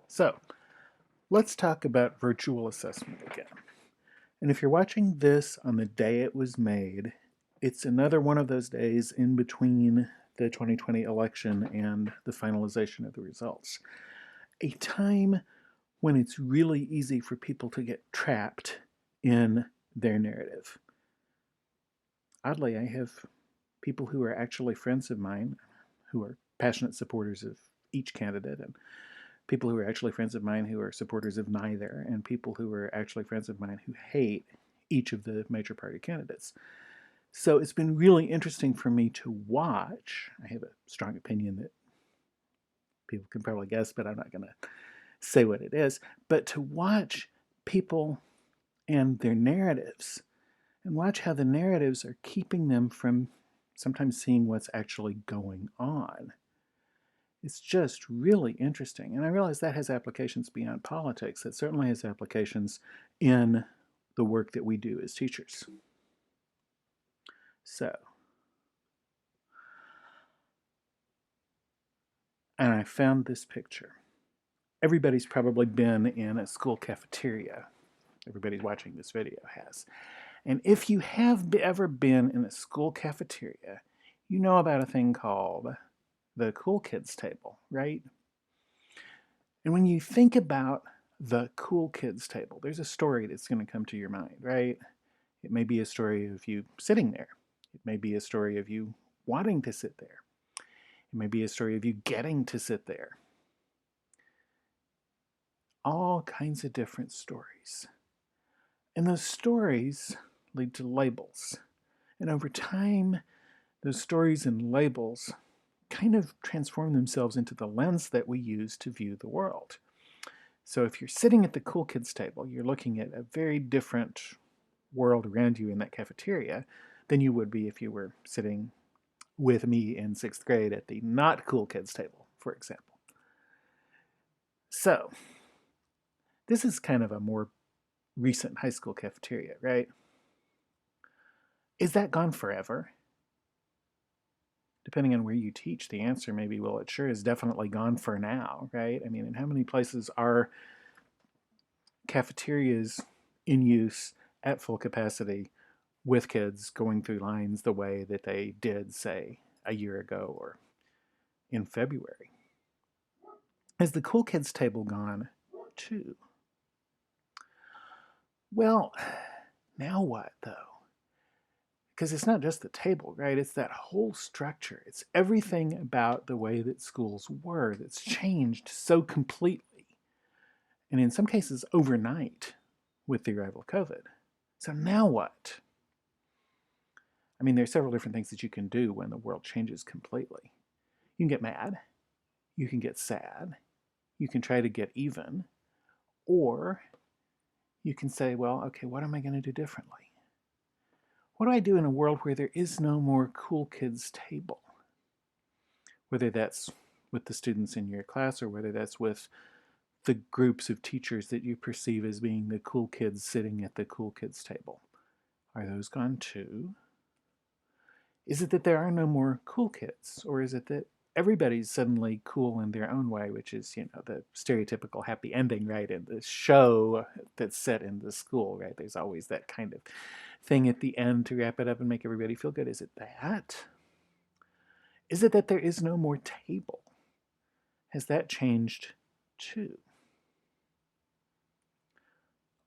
So let's talk about virtual assessment again. And if you're watching this on the day it was made, it's another one of those days in between the 2020 election and the finalization of the results. A time when it's really easy for people to get trapped in their narrative. Oddly, I have people who are actually friends of mine who are passionate supporters of each candidate, and people who are actually friends of mine who are supporters of neither, and people who are actually friends of mine who hate each of the major party candidates. So it's been really interesting for me to watch. I have a strong opinion that people can probably guess, but I'm not going to say what it is. But to watch people and their narratives and watch how the narratives are keeping them from sometimes seeing what's actually going on. It's just really interesting. And I realize that has applications beyond politics. It certainly has applications in the work that we do as teachers. So, and I found this picture. Everybody's probably been in a school cafeteria. Everybody watching this video has. And if you have ever been in a school cafeteria, you know about a thing called the cool kids table, right? And when you think about the cool kids table, there's a story that's going to come to your mind, right? It may be a story of you sitting there. It may be a story of you wanting to sit there. It may be a story of you getting to sit there. All kinds of different stories. And those stories lead to labels. And over time, those stories and labels kind of transform themselves into the lens that we use to view the world. So if you're sitting at the cool kids table, you're looking at a very different world around you in that cafeteria than you would be if you were sitting with me in 6th grade at the not cool kids table, for example. So this is kind of a more recent high school cafeteria, right? Is that gone forever? Depending on where you teach, the answer may be, well, it sure is definitely gone for now, right? I mean, in how many places are cafeterias in use at full capacity with kids going through lines the way that they did, say, a year ago or in February? Is the cool kids table gone too? Well, now what though? Because it's not just the table, right? It's that whole structure. It's everything about the way that schools were that's changed so completely. And in some cases, overnight with the arrival of COVID. So now what? I mean, there's several different things that you can do when the world changes completely. You can get mad. You can get sad. You can try to get even. Or you can say, well, okay, what am I going to do differently? What do I do in a world where there is no more cool kids table? Whether that's with the students in your class or whether that's with the groups of teachers that you perceive as being the cool kids sitting at the cool kids table. Are those gone too? Is it that there are no more cool kids? Or is it that everybody's suddenly cool in their own way, which is, the stereotypical happy ending, right? In the show that's set in the school, right? There's always that kind of thing at the end to wrap it up and make everybody feel good. Is it that? Is it that there is no more table? Has that changed too?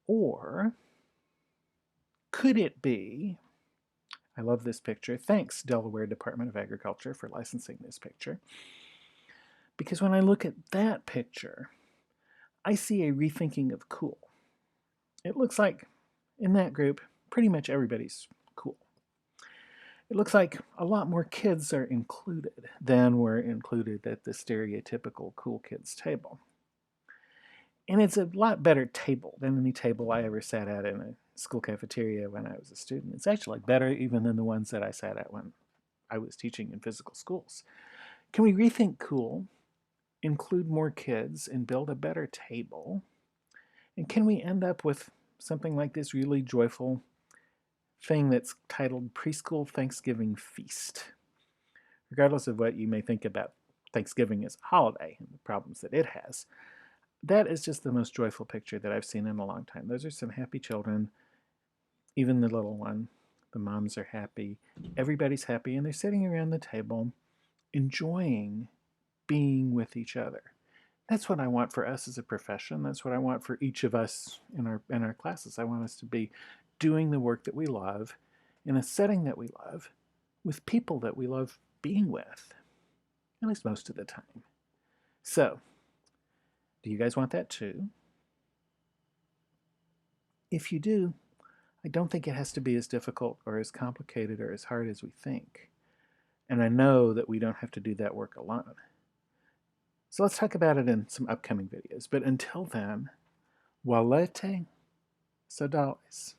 Or could it be, I love this picture. Thanks, Delaware Department of Agriculture, for licensing this picture. Because when I look at that picture, I see a rethinking of cool. It looks like in that group, pretty much everybody's cool. It looks like a lot more kids are included than were included at the stereotypical cool kids table. And it's a lot better table than any table I ever sat at in a school cafeteria when I was a student. It's actually better even than the ones that I sat at when I was teaching in physical schools. Can we rethink cool, include more kids, and build a better table? And can we end up with something like this really joyful thing that's titled Preschool Thanksgiving Feast? Regardless of what you may think about Thanksgiving as a holiday and the problems that it has, that is just the most joyful picture that I've seen in a long time. Those are some happy children, even the little one. The moms are happy. Everybody's happy, and they're sitting around the table enjoying being with each other. That's what I want for us as a profession. That's what I want for each of us in our classes. I want us to be doing the work that we love in a setting that we love with people that we love being with, at least most of the time. So, do you guys want that too? If you do, I don't think it has to be as difficult or as complicated or as hard as we think. And I know that we don't have to do that work alone. So let's talk about it in some upcoming videos. But until then, walete saudades.